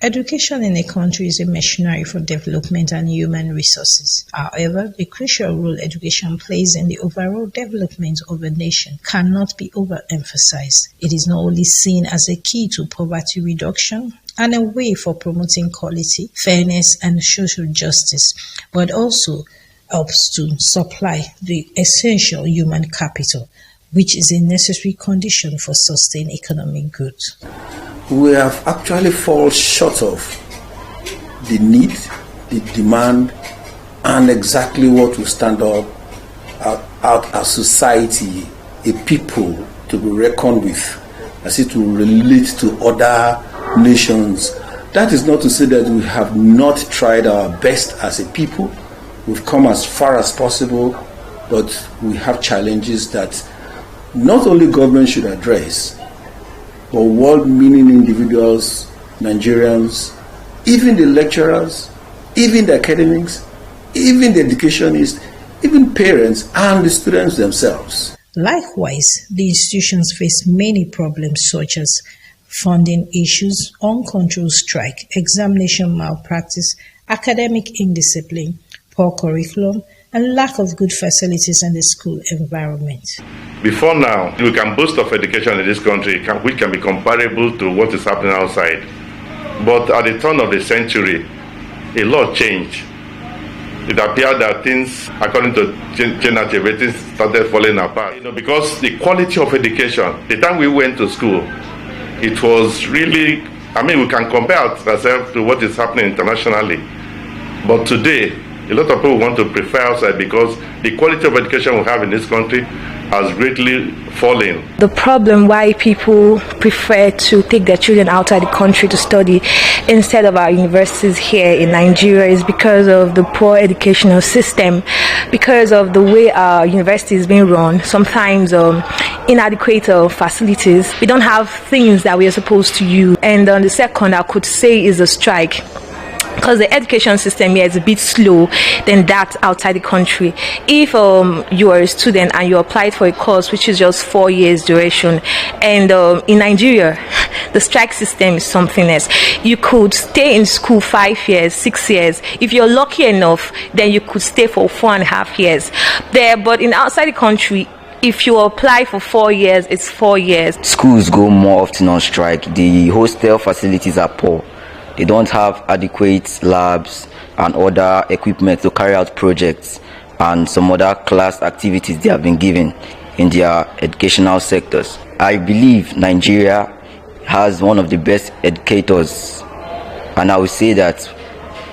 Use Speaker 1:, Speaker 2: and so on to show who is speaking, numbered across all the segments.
Speaker 1: Education in a country is a machinery for development and human resources. However, the crucial role education plays in the overall development of a nation cannot be overemphasized. It is not only seen as a key to poverty reduction and a way for promoting quality, fairness, and social justice, but also helps to supply the essential human capital, which is a necessary condition for sustained economic growth.
Speaker 2: We have actually fallen short of the need, the demand, and exactly what will stand up out as society, a people to be reckoned with, as it will relate to other nations. That is not to say that we have not tried our best as a people. We've come as far as possible, but we have challenges that not only government should address, but world-meaning individuals, Nigerians, even the lecturers, even the academics, even the educationists, even parents and the students themselves.
Speaker 1: Likewise, the institutions face many problems such as funding issues, uncontrolled strike, examination malpractice, academic indiscipline, poor curriculum, and lack of good facilities in the school environment.
Speaker 3: Before now, we can boast of education in this country which can be comparable to what is happening outside. But at the turn of the century, a lot changed. It appeared that things, according to Chinachebe, things started falling apart. Because the quality of education, the time we went to school, it was really, we can compare ourselves to what is happening internationally. But today, a lot of people want to prefer outside because the quality of education we have in this country has greatly fallen.
Speaker 4: The problem why people prefer to take their children outside the country to study instead of our universities here in Nigeria is because of the poor educational system, because of the way our university is being run, sometimes inadequate facilities. We don't have things that we are supposed to use. And the second I could say is a strike, because the education system here is a bit slow than that outside the country. If you are a student and you applied for a course which is just 4 years duration, and in Nigeria the strike system is something else. You could stay in school 5 years, 6 years. If you're lucky enough, then you could stay for 4.5 years there. But in outside the country, if you apply for 4 years, it's 4 years.
Speaker 5: Schools go more often on strike. The hostel facilities are poor. They don't have adequate labs and other equipment to carry out projects and some other class activities they have been given in their educational sectors. I believe Nigeria has one of the best educators, and I would say that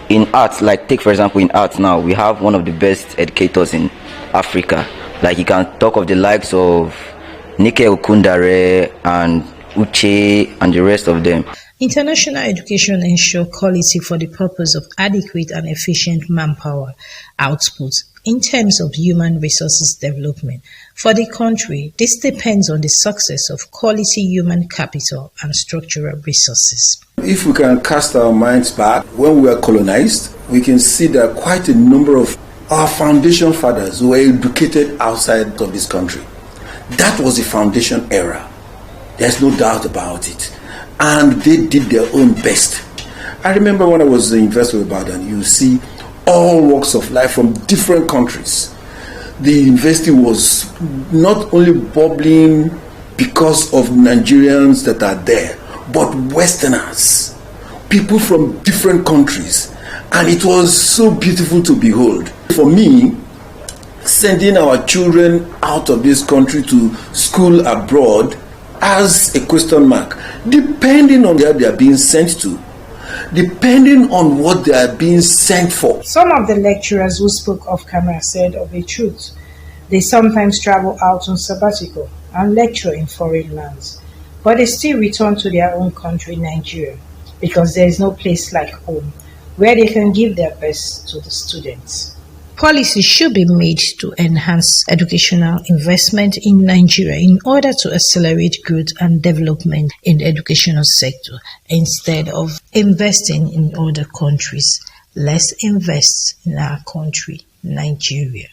Speaker 5: in arts, like take for example in arts now, we have one of the best educators in Africa. Like you can talk of the likes of Nike Okundare and Uche and the rest of them.
Speaker 1: International education ensures quality for the purpose of adequate and efficient manpower output in terms of human resources development. For the country, this depends on the success of quality human capital and structural resources.
Speaker 2: If we can cast our minds back, when we were colonized, we can see that quite a number of our foundation fathers were educated outside of this country. That was the foundation era. There's no doubt about it. And they did their own best. I remember when I was in University of Ibadan, you see all walks of life from different countries. The university was not only bubbling because of Nigerians that are there, but Westerners, people from different countries. And it was so beautiful to behold. For me, sending our children out of this country to school abroad as a question mark, depending on where they are being sent to, depending on what they are being sent for.
Speaker 1: Some of the lecturers who spoke off camera said of a truth, they sometimes travel out on sabbatical and lecture in foreign lands, but they still return to their own country, Nigeria, because there is no place like home where they can give their best to the students. Policies should be made to enhance educational investment in Nigeria in order to accelerate growth and development in the educational sector instead of investing in other countries. Let's invest in our country, Nigeria.